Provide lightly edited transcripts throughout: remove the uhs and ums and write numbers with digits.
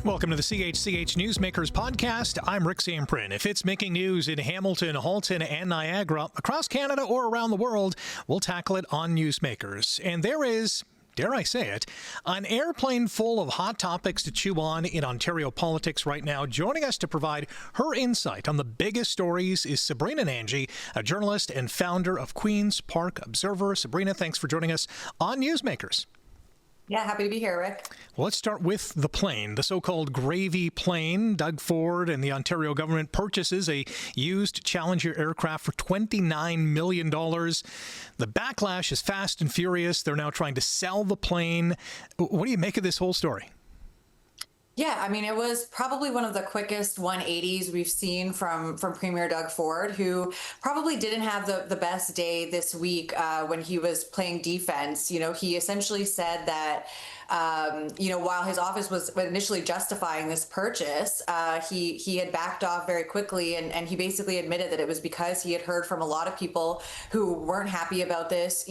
Welcome to the CHCH Newsmakers podcast. I'm Rick Zamperin. If it's making news in Hamilton, Halton, and Niagara, across Canada or around the world, we'll tackle it on Newsmakers. And there is, dare I say it, an airplane full of hot topics to chew on in Ontario politics right now. Joining us to provide her insight on the biggest stories is Sabrina Nanji, a journalist and founder of Queen's Park Observer. Sabrina, thanks for joining us on Newsmakers. Yeah, happy to be here, Rick. Well, let's start with the plane, the so-called gravy plane. Doug Ford and the Ontario government purchases a used Challenger aircraft for $29 million. The backlash is fast and furious. They're now trying to sell the plane. What do you make of this whole story? Yeah, I mean, it was probably one of the quickest 180s we've seen from Premier Doug Ford, who probably didn't have the best day this week when he was playing defense. You know, he essentially said that, while his office was initially justifying this purchase, he had backed off very quickly, and he basically admitted that it was because he had heard from a lot of people who weren't happy about this.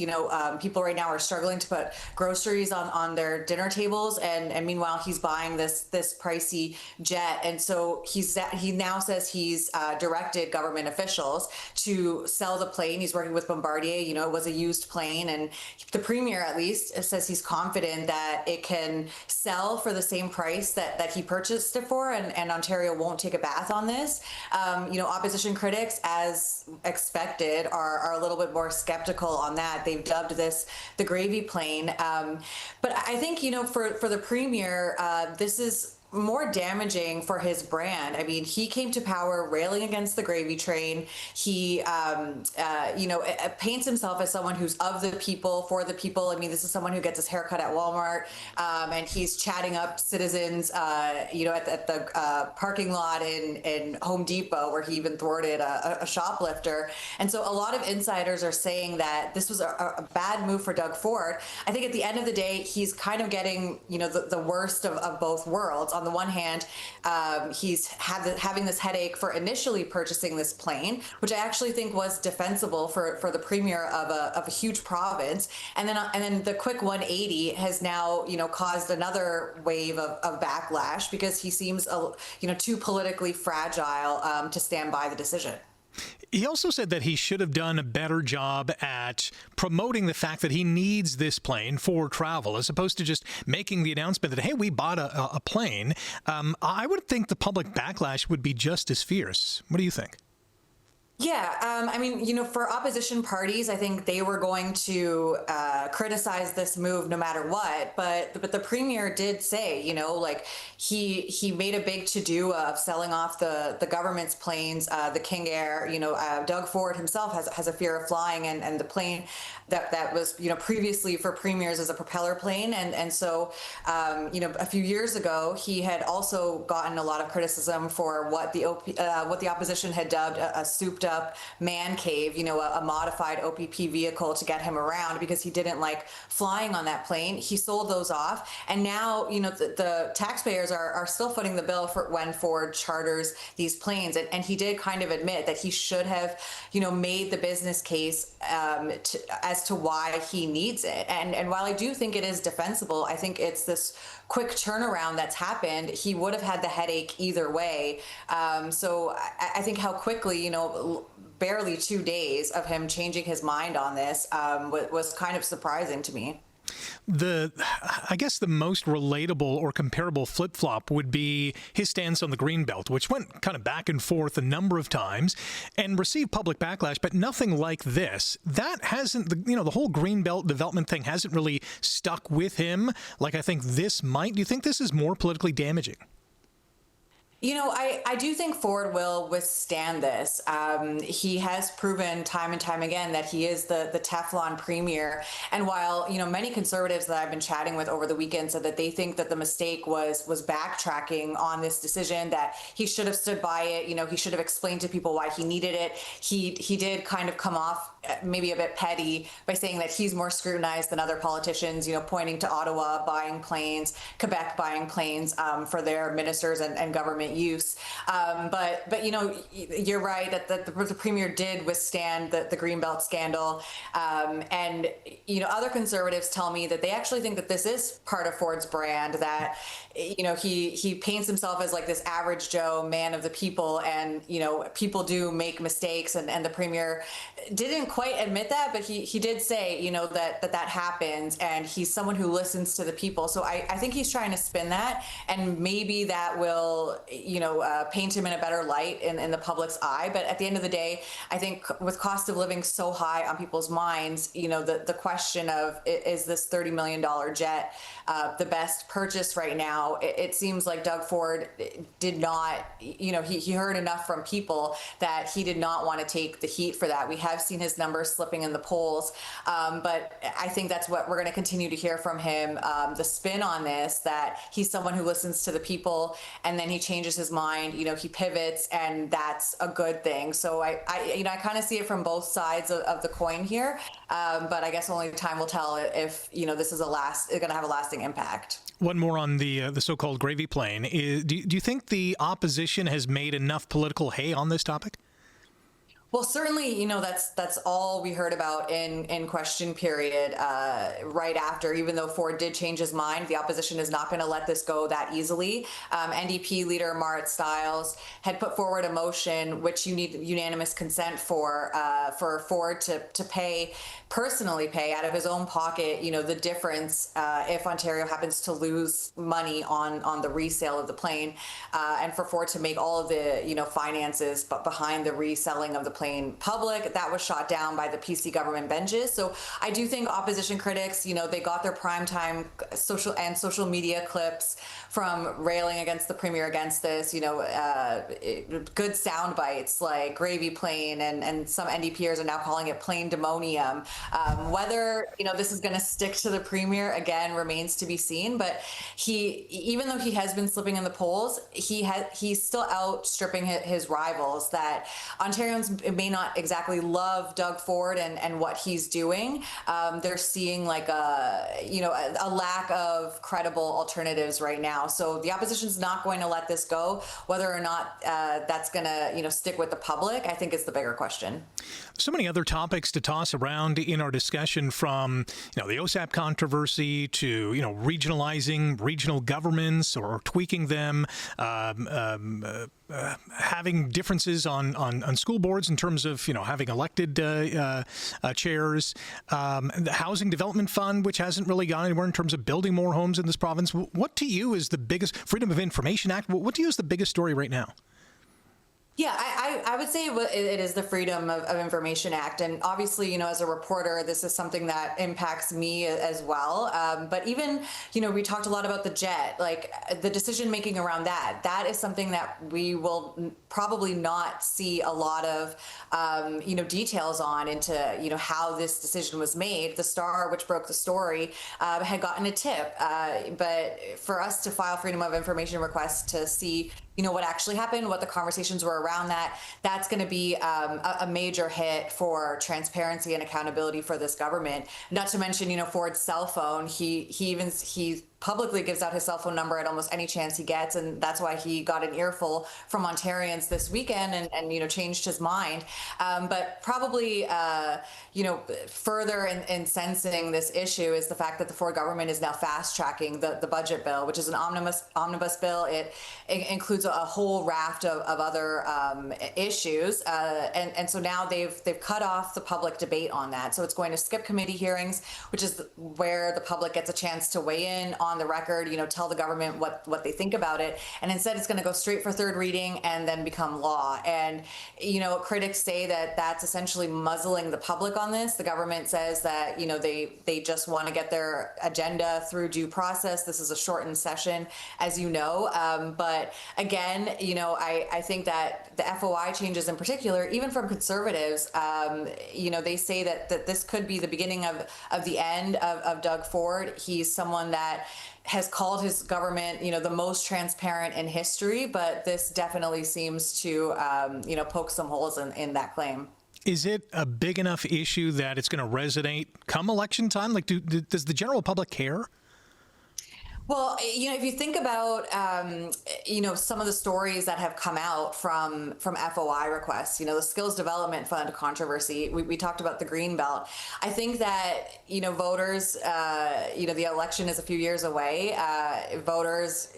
People right now are struggling to put groceries on their dinner tables, and meanwhile he's buying this pricey jet, and so he now says he's directed government officials to sell the plane. He's working with Bombardier. It was a used plane, and the premier at least says he's confident that it can sell for the same price that he purchased it for, and Ontario won't take a bath on this. Opposition critics, as expected, are a little bit more skeptical on that. They've dubbed this the gravy plane. But I think, for the premier, this is more damaging for his brand. I mean, he came to power railing against the gravy train. He, paints himself as someone who's of the people, for the people. I mean, this is someone who gets his haircut at Walmart, and he's chatting up citizens, at the parking lot in Home Depot, where he even thwarted a shoplifter. And so a lot of insiders are saying that this was a bad move for Doug Ford. I think at the end of the day, he's kind of getting, the worst of both worlds. On the one hand, he's having this headache for initially purchasing this plane, which I actually think was defensible for the premier of a huge province, and then the quick 180 has now caused another wave of backlash because he seems too politically fragile to stand by the decision. He also said that he should have done a better job at promoting the fact that he needs this plane for travel, as opposed to just making the announcement that, hey, we bought a plane. I would think the public backlash would be just as fierce. What do you think? Yeah, for opposition parties, I think they were going to criticize this move no matter what. But the premier did say, he made a big to-do of selling off the government's planes, the King Air. Doug Ford himself has a fear of flying, and the plane that was previously for premiers as a propeller plane, and so a few years ago he had also gotten a lot of criticism for what the opposition had dubbed a souped up man cave, a modified OPP vehicle to get him around because he didn't like flying on that plane. He sold those off, and now the taxpayers are still footing the bill for when Ford charters these planes, and he did kind of admit that he should have made the business case as to why he needs it. And while I do think it is defensible, I think it's this quick turnaround that's happened. He would have had the headache either way. So I think how quickly, barely 2 days of him changing his mind on this was kind of surprising to me. I guess the most relatable or comparable flip-flop would be his stance on the Greenbelt, which went kind of back and forth a number of times and received public backlash, but nothing like this. That hasn't, the whole Greenbelt development thing hasn't really stuck with him like I think this might. Do you think this is more politically damaging? I do think Ford will withstand this. He has proven time and time again that he is the Teflon premier. And while, many conservatives that I've been chatting with over the weekend said that they think that the mistake was backtracking on this decision, that he should have stood by it, he should have explained to people why he needed it. He did kind of come off maybe a bit petty by saying that he's more scrutinized than other politicians, pointing to Ottawa buying planes, Quebec buying planes for their ministers and government use. But you're right that the premier did withstand the Greenbelt scandal. And other conservatives tell me that they actually think that this is part of Ford's brand, that, he paints himself as like this average Joe man of the people, and, people do make mistakes, and the premier didn't quite admit that, but he did say, that happens, and he's someone who listens to the people. So I think he's trying to spin that, and maybe that will, paint him in a better light in the public's eye. But at the end of the day, I think with cost of living so high on people's minds, the question of, is this $30 million jet the best purchase right now? It seems like Doug Ford did not, he heard enough from people that he did not want to take the heat for that. We have seen his numbers slipping in the polls, but I think that's what we're going to continue to hear from him. The spin on this, that he's someone who listens to the people, and then he changes his mind, he pivots, and that's a good thing. So I kind of see it from both sides of the coin here, but I guess only time will tell if this is going to have a lasting impact. One more on the so-called gravy plane. Do you think the opposition has made enough political hay on this topic? Well, certainly, that's all we heard about in question period right after, even though Ford did change his mind. The opposition is not going to let this go that easily. NDP leader Marit Stiles had put forward a motion which you need unanimous consent for Ford to personally pay out of his own pocket, the difference if Ontario happens to lose money on the resale of the plane, and for Ford to make all of the, finances but behind the reselling of the plane public. That was shot down by the PC government benches. So I do think opposition critics, they got their primetime social media clips from railing against the premier against this, good sound bites like gravy plane, and some NDPers are now calling it plain demonium. Whether, this is going to stick to the premier, again, remains to be seen. But even though he has been slipping in the polls, he's still outstripping his rivals. That Ontarians may not exactly love Doug Ford and what he's doing. They're seeing like a lack of credible alternatives right now. So the opposition's not going to let this go. Whether or not that's going to stick with the public, I think is the bigger question. So many other topics to toss around in our discussion, from the OSAP controversy to regionalizing regional governments or tweaking them, having differences on school boards in terms of having elected chairs, the Housing Development Fund, which hasn't really gone anywhere in terms of building more homes in this province. What to you is the biggest Freedom of Information Act? What to you is the biggest story right now? Yeah, I would say it is the Freedom of Information Act. And obviously, as a reporter, this is something that impacts me as well. But even, we talked a lot about the jet, like the decision making around that is something that we will probably not see a lot of, details on into, how this decision was made. The Star, which broke the story, had gotten a tip. But for us to file Freedom of Information requests to see, what actually happened, what the conversations were around that's going to be a major hit for transparency and accountability for this government. Not to mention, Ford's cell phone. He publicly gives out his cell phone number at almost any chance he gets, and that's why he got an earful from Ontarians this weekend and changed his mind. But probably further in sensing this issue is the fact that the Ford government is now fast tracking the budget bill, which is an omnibus bill. It includes a whole raft of other issues, and so now they've cut off the public debate on that. So it's going to skip committee hearings, which is where the public gets a chance to weigh in on the record, tell the government what they think about it. And instead it's going to go straight for third reading and then become law. And, critics say that that's essentially muzzling the public on this. The government says that, they just want to get their agenda through due process. This is a shortened session, as you know. But again, I think that the FOI changes in particular, even from conservatives, they say that this could be the beginning of the end of Doug Ford. He's someone that has called his government, the most transparent in history, but this definitely seems to, poke some holes in that claim. Is it a big enough issue that it's going to resonate come election time? Like, does the general public care? Well, if you think about, some of the stories that have come out from FOI requests, the Skills Development Fund controversy, we talked about the Green Belt. I think that, voters, the election is a few years away. Voters,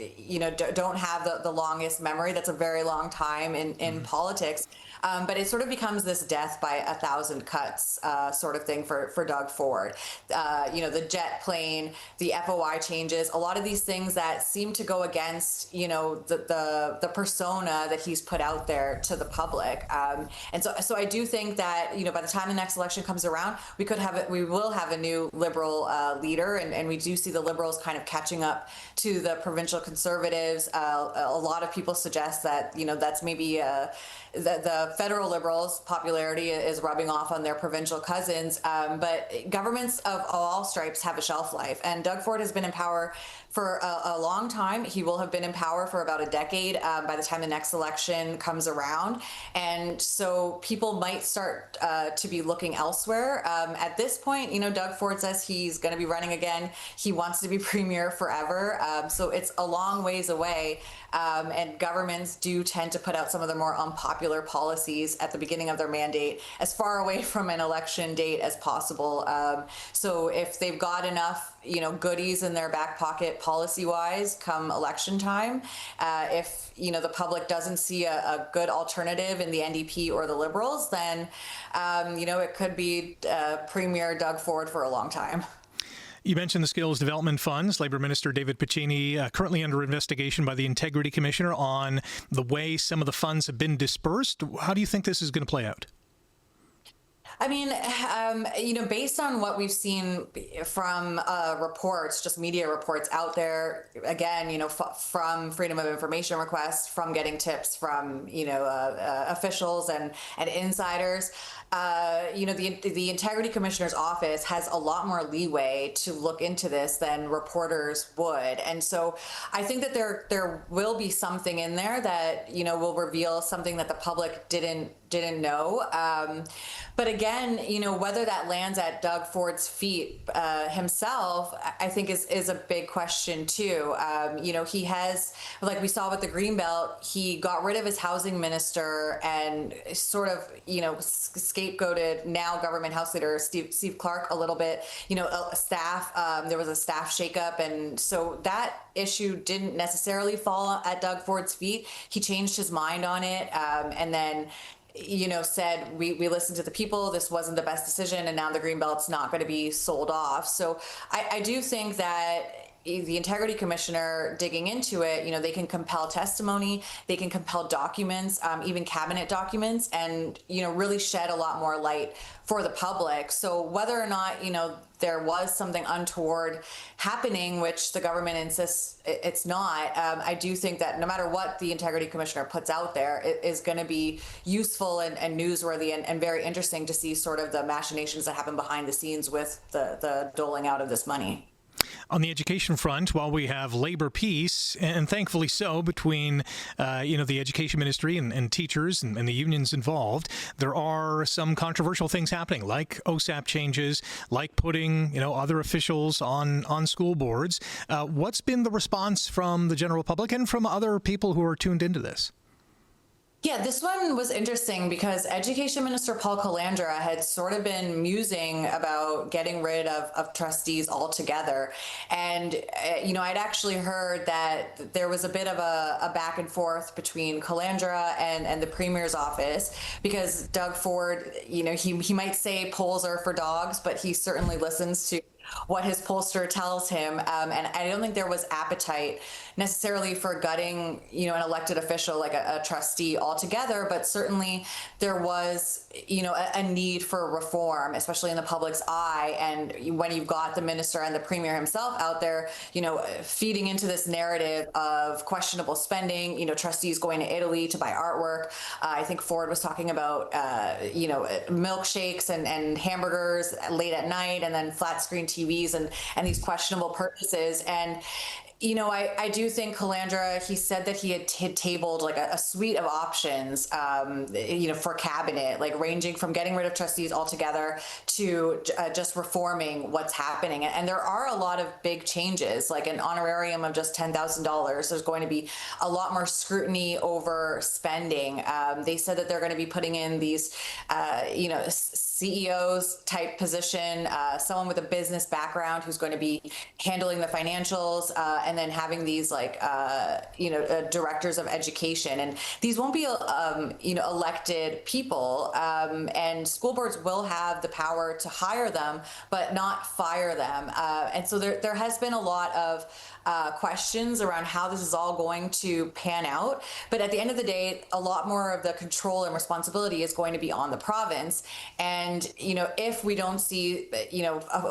don't have the longest memory. That's a very long time in politics. But it sort of becomes this death by 1,000 cuts sort of thing for Doug Ford. The jet plane, the FOI changes, a lot of these things that seem to go against, the persona that he's put out there to the public. And so I do think that, by the time the next election comes around, we will have a new Liberal leader, and we do see the Liberals kind of catching up to the provincial Conservatives. A lot of people suggest that, that's maybe the federal Liberals' popularity is rubbing off on their provincial cousins, but governments of all stripes have a shelf life, and Doug Ford has been in power for a long time. He will have been in power for about a decade by the time the next election comes around, and so people might start to be looking elsewhere. At this point, Doug Ford says he's going to be running again. He wants to be premier forever, so it's a long ways away. And governments do tend to put out some of the more unpopular policies at the beginning of their mandate, as far away from an election date as possible. So if they've got enough, goodies in their back pocket policy-wise come election time, if, the public doesn't see a good alternative in the NDP or the Liberals, then, it could be Premier Doug Ford for a long time. You mentioned the Skills Development Funds. Labour Minister David Piccini currently under investigation by the Integrity Commissioner on the way some of the funds have been dispersed. How do you think this is going to play out? I mean, based on what we've seen from reports, just media reports out there, again, from Freedom of Information requests, from getting tips from, officials and insiders, the Integrity Commissioner's office has a lot more leeway to look into this than reporters would. And so I think that there will be something in there that, will reveal something that the public didn't know. But again, whether that lands at Doug Ford's feet himself, I think is a big question too. He has, like we saw with the Greenbelt, he got rid of his housing minister and sort of, scapegoated now government House Leader Steve Clark a little bit, staff, there was a staff shakeup. And so that issue didn't necessarily fall at Doug Ford's feet. He changed his mind on it. And then said, we listened to the people, this wasn't the best decision, and now the Greenbelt's not going to be sold off. So I do think that the Integrity Commissioner digging into it, they can compel testimony, they can compel documents, even cabinet documents, and, really shed a lot more light for the public. So whether or not, there was something untoward happening, which the government insists it's not, I do think that no matter what the Integrity Commissioner puts out there, it is going to be useful and newsworthy and very interesting to see sort of the machinations that happen behind the scenes with the doling out of this money. On the education front, while we have labor peace, and thankfully so, between the education ministry and teachers and the unions involved, there are some controversial things happening, like OSAP changes, like putting other officials on school boards. What's been the response from the general public and from other people who are tuned into this? Yeah, this one was interesting because Education Minister Paul Calandra had sort of been musing about getting rid of trustees altogether. And, I'd actually heard that there was a bit of a back and forth between Calandra and the Premier's office, because Doug Ford, he might say polls are for dogs, but he certainly listens to what his pollster tells him. And I don't think there was appetite necessarily for gutting, an elected official like a trustee altogether, but certainly there was, a need for reform, especially in the public's eye. And when you've got the minister and the premier himself out there, feeding into this narrative of questionable spending, trustees going to Italy to buy artwork. I think Ford was talking about, milkshakes and hamburgers late at night, and then flat screen TVs and these questionable purchases. And I do think Calandra, he said that he had tabled like a suite of options, for cabinet, like ranging from getting rid of trustees altogether to just reforming what's happening. And there are a lot of big changes, like an honorarium of just $10,000. There's going to be a lot more scrutiny over spending. They said that they're going to be putting in these, CEOs type position, someone with a business background who's going to be handling the financials, and then having these directors of education. And these won't be, elected people. And school boards will have the power to hire them, but not fire them. And so there has been a lot of questions around how this is all going to pan out. But at the end of the day, a lot more of the control and responsibility is going to be on the province. And, if we don't see,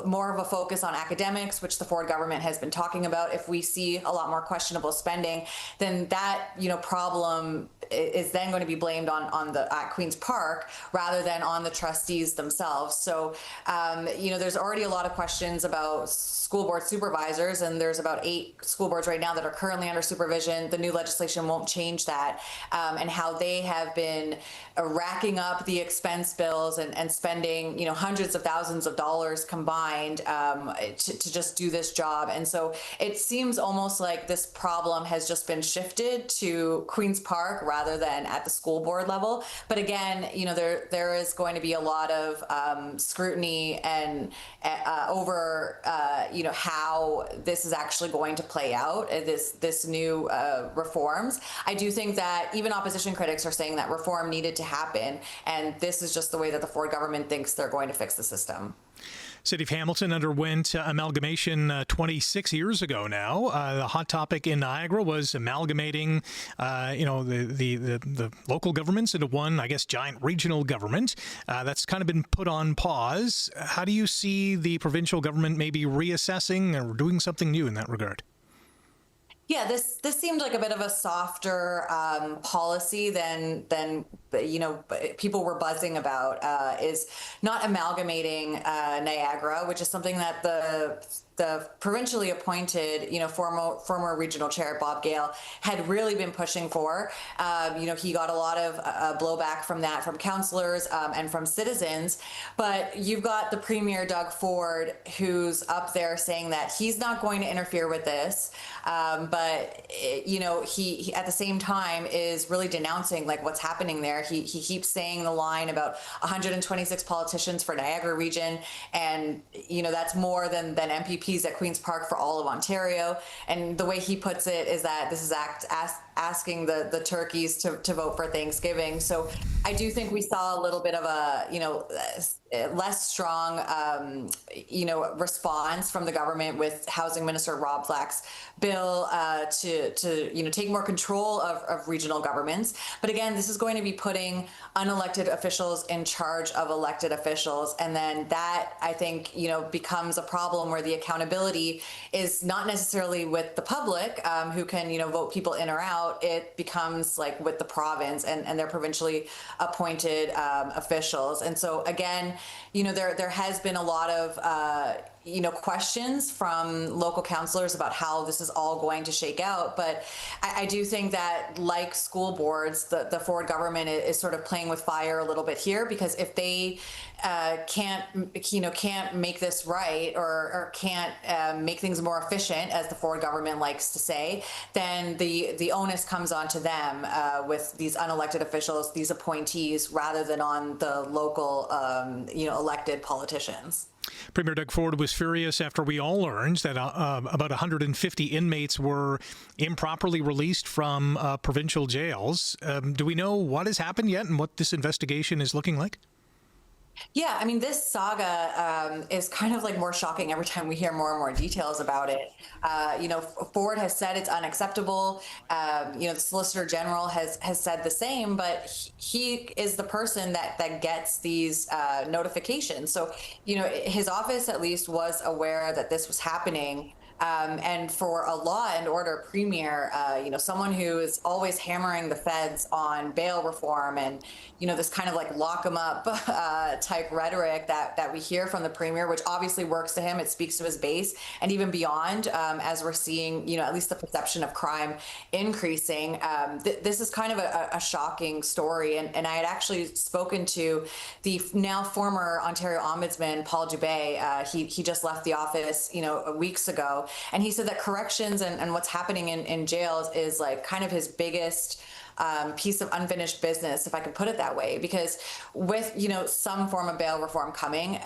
more of a focus on academics, which the Ford government has been talking about, if we see a lot more questionable spending, then that, problem is then going to be blamed on the at Queen's Park rather than on the trustees themselves. So, there's already a lot of questions about school board supervisors, and there's about 8 school boards right now that are currently under supervision. The new legislation won't change that, and how they have been racking up the expense bills and spending, hundreds of thousands of dollars combined to just do this job. And so it seems almost like this problem has just been shifted to Queen's Park rather than at the school board level. But again, there is going to be a lot of scrutiny and over how this is actually going to play out, this new reforms. I do think that even opposition critics are saying that reform needed to happen, and this is just the way that the Ford government thinks they're going to fix the system. City of Hamilton underwent amalgamation 26 years ago now. The hot topic in Niagara was amalgamating, the local governments into one, I guess, giant regional government. That's kind of been put on pause. How do you see the provincial government maybe reassessing or doing something new in that regard? Yeah, this seemed like a bit of a softer policy than people were buzzing about. Is not amalgamating Niagara, which is something that the provincially appointed, former regional chair Bob Gale had really been pushing for. He got a lot of blowback from that, from councillors and from citizens. But you've got the Premier Doug Ford, who's up there saying that he's not going to interfere with this, but he at the same time is really denouncing like what's happening there. He keeps saying the line about 126 politicians for Niagara region, and that's more than MPPs at Queen's Park for all of Ontario. And the way he puts it is that this is asking the turkeys to vote for Thanksgiving. So I do think we saw a little bit of a less strong response from the government with Housing Minister Rob Flack's bill to take more control of regional governments. But again, this is going to be putting unelected officials in charge of elected officials, and then that, I think, becomes a problem where the accountability is not necessarily with the public who can vote people in or out. It becomes like with the province and their provincially appointed officials. And so again, there has been a lot of questions from local councillors about how this is all going to shake out. But I do think that, like school boards, the Ford government is sort of playing with fire a little bit here, because if they can't make this right or can't make things more efficient, as the Ford government likes to say, then the onus comes onto them with these unelected officials, these appointees, rather than on the local elected politicians. Premier Doug Ford was furious after we all learned that about 150 inmates were improperly released from provincial jails. Do we know what has happened yet and what this investigation is looking like? Yeah, I mean, this saga is kind of like more shocking every time we hear more and more details about it. Ford has said it's unacceptable. The Solicitor General has said the same, but he is the person that gets these notifications. So, his office at least was aware that this was happening. And for a law and order premier, someone who is always hammering the feds on bail reform and, this kind of like lock them up type rhetoric that we hear from the premier, which obviously works to him. It speaks to his base and even beyond, as we're seeing, at least the perception of crime increasing. This is kind of a shocking story. And I had actually spoken to the now former Ontario Ombudsman, Paul Dubé. He just left the office, weeks ago. And he said that corrections and what's happening in jails is like kind of his biggest piece of unfinished business, if I could put it that way, because with, some form of bail reform coming,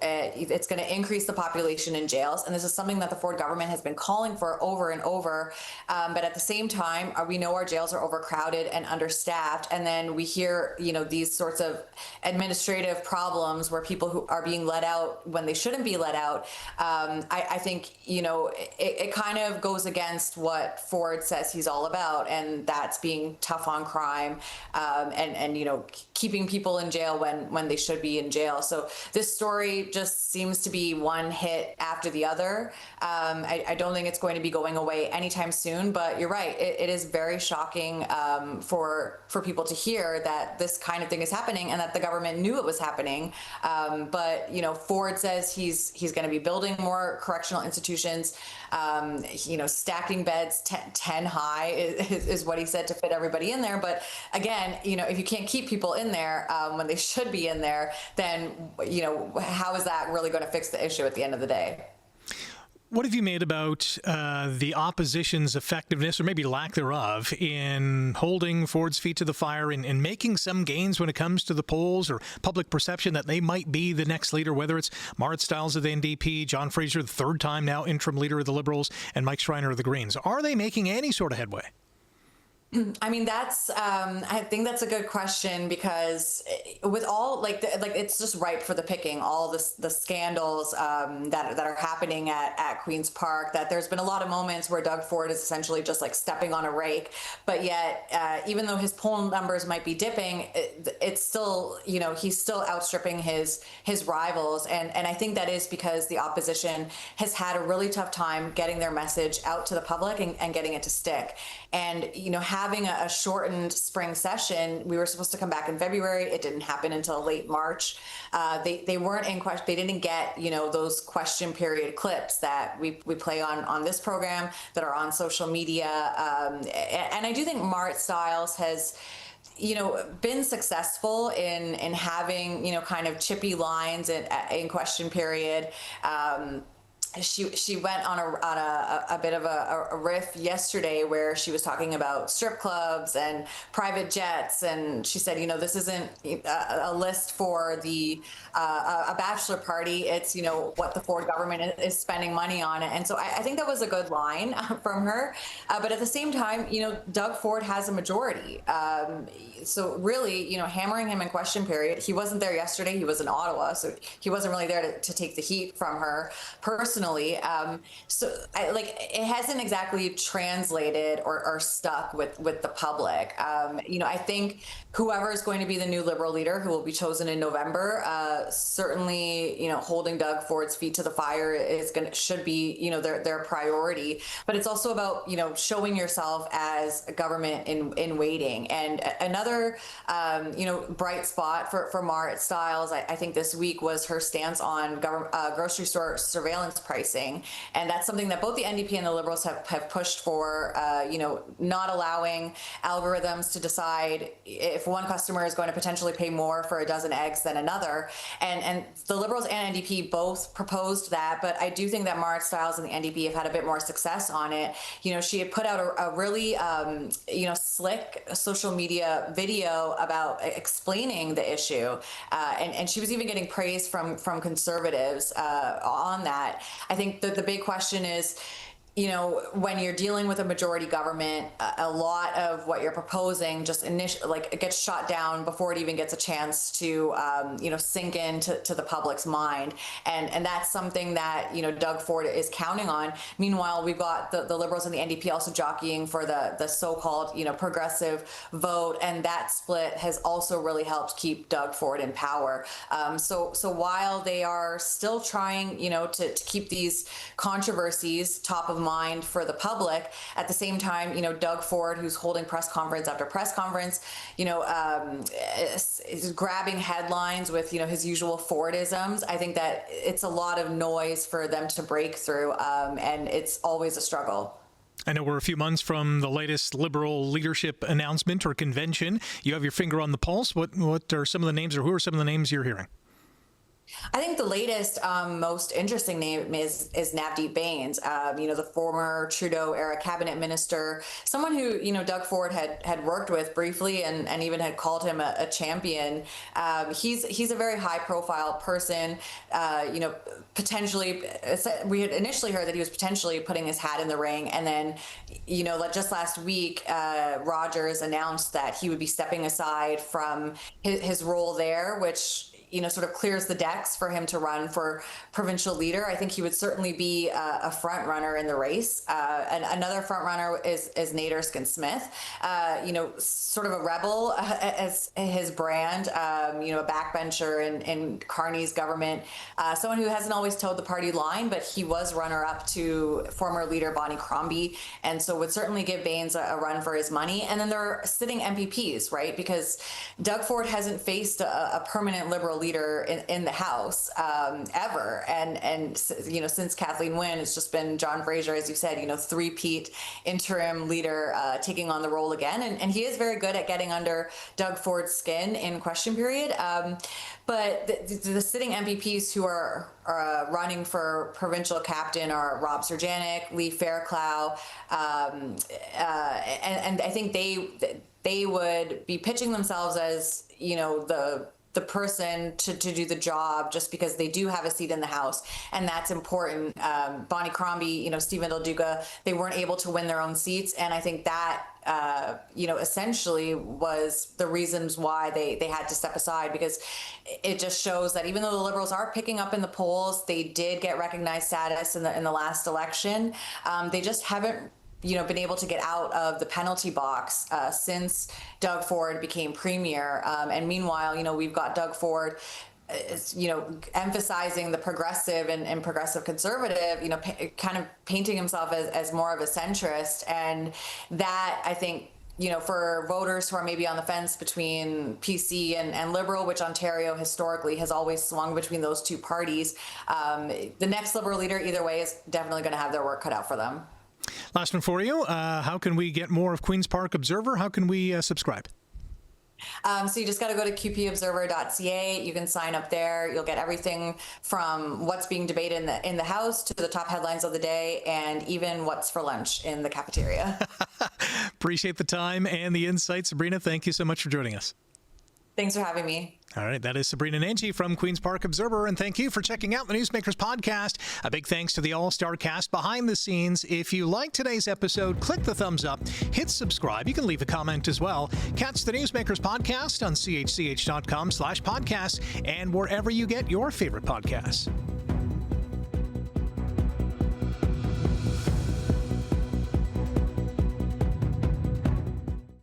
it's going to increase the population in jails. And this is something that the Ford government has been calling for over and over. But at the same time, we know our jails are overcrowded and understaffed. And then we hear, these sorts of administrative problems where people who are being let out when they shouldn't be let out. I think, it kind of goes against what Ford says he's all about. And that's being tough on crime, and keeping people in jail when they should be in jail. So this story just seems to be one hit after the other. I don't think it's going to be going away anytime soon, but you're right. It is very shocking for people to hear that this kind of thing is happening and that the government knew it was happening. But Ford says he's going to be building more correctional institutions. Stacking beds 10 high is what he said to fit everybody in there. But again, if you can't keep people in there when they should be in there, then, how is that really going to fix the issue at the end of the day? What have you made about the opposition's effectiveness, or maybe lack thereof, in holding Ford's feet to the fire and making some gains when it comes to the polls or public perception that they might be the next leader, whether it's Marit Stiles of the NDP, John Fraser, the third time now interim leader of the Liberals, and Mike Schreiner of the Greens? Are they making any sort of headway? I mean, I think that's a good question, because with all it's just ripe for the picking, all the scandals that are happening at Queen's Park, that there's been a lot of moments where Doug Ford is essentially just like stepping on a rake. But yet, even though his poll numbers might be dipping, it's still, he's still outstripping his rivals. And I think that is because the opposition has had a really tough time getting their message out to the public and getting it to stick. And, having a shortened spring session, we were supposed to come back in February. It didn't happen until late March. They weren't in question. They didn't get, those question period clips that we play on this program, that are on social media. And I do think Marit Stiles has, been successful in having, kind of chippy lines in question period. She went on a bit of a riff yesterday where she was talking about strip clubs and private jets, and she said, this isn't a list for a bachelor party. It's what the Ford government is spending money on, and so I think that was a good line from her. But at the same time, Doug Ford has a majority, so really, hammering him in question period. He wasn't there yesterday. He was in Ottawa, so he wasn't really there to take the heat from her personally. It hasn't exactly translated or stuck with the public. I think whoever is going to be the new Liberal leader who will be chosen in November, certainly, holding Doug Ford's feet to the fire should be, their priority. But it's also about, showing yourself as a government in waiting. And another, bright spot for Marit Stiles, I think this week, was her stance on grocery store surveillance pricing. And that's something that both the NDP and the Liberals have pushed for, not allowing algorithms to decide if one customer is going to potentially pay more for a dozen eggs than another. And the Liberals and NDP both proposed that, but I do think that Marit Stiles and the NDP have had a bit more success on it. She had put out a really, slick social media video about explaining the issue. And she was even getting praise from conservatives on that. I think the big question is, when you're dealing with a majority government, a lot of what you're proposing just it gets shot down before it even gets a chance to, sink into the public's mind. And that's something that, Doug Ford is counting on. Meanwhile, we've got the Liberals and the NDP also jockeying for the so-called, progressive vote. And that split has also really helped keep Doug Ford in power. So while they are still trying, to keep these controversies top of mind for the public, at the same time, Doug Ford, who's holding press conference after press conference, is grabbing headlines with, his usual Fordisms. I think that it's a lot of noise for them to break through, and it's always a struggle. I know we're a few months from the latest Liberal leadership announcement or convention. You have your finger on the pulse. What are some of the names, or who are some of the names you're hearing? I think the latest, most interesting name is Navdeep Bains, the former Trudeau-era cabinet minister, someone who, Doug Ford had worked with briefly and even had called him a champion. He's a very high-profile person. Potentially, we had initially heard that he was potentially putting his hat in the ring, and then, just last week, Rogers announced that he would be stepping aside from his role there, which sort of clears the decks for him to run for provincial leader. I think he would certainly be a front runner in the race. And another front runner is Nate Erskine-Smith, sort of a rebel as his brand, a backbencher in Carney's government, someone who hasn't always toed the party line, but he was runner-up to former leader Bonnie Crombie, and so would certainly give Bains a run for his money. And then there are sitting MPPs, right? Because Doug Ford hasn't faced a permanent Liberal leader in the House ever, and since Kathleen Wynne, it's just been John Fraser, as you said, three-peat interim leader taking on the role again, and he is very good at getting under Doug Ford's skin in question period. But the sitting MPPs who are running for provincial captain are Rob Serjanik, Lee Fairclough, and I think they would be pitching themselves as the person to do the job, just because they do have a seat in the House, and that's important. Bonnie Crombie, Stephen Del Duca, they weren't able to win their own seats, and I think that essentially was the reasons why they had to step aside, because it just shows that even though the Liberals are picking up in the polls, they did get recognized status in the last election. They just haven't been able to get out of the penalty box since Doug Ford became premier. And meanwhile, we've got Doug Ford, emphasizing the progressive and progressive conservative, kind of painting himself as more of a centrist. And that, I think, for voters who are maybe on the fence between PC and Liberal, which Ontario historically has always swung between those two parties, the next Liberal leader, either way, is definitely going to have their work cut out for them. Last one for you. How can we get more of Queen's Park Observer? How can we subscribe? So you just got to go to qpobserver.ca. You can sign up there. You'll get everything from what's being debated in the House to the top headlines of the day, and even what's for lunch in the cafeteria. Appreciate the time and the insight, Sabrina. Thank you so much for joining us. Thanks for having me. All right, that is Sabrina Nanji from Queen's Park Observer, and thank you for checking out the Newsmakers podcast. A big thanks to the all-star cast behind the scenes. If you like today's episode, click the thumbs up, hit subscribe. You can leave a comment as well. Catch the Newsmakers podcast on chch.com/podcasts and wherever you get your favorite podcasts.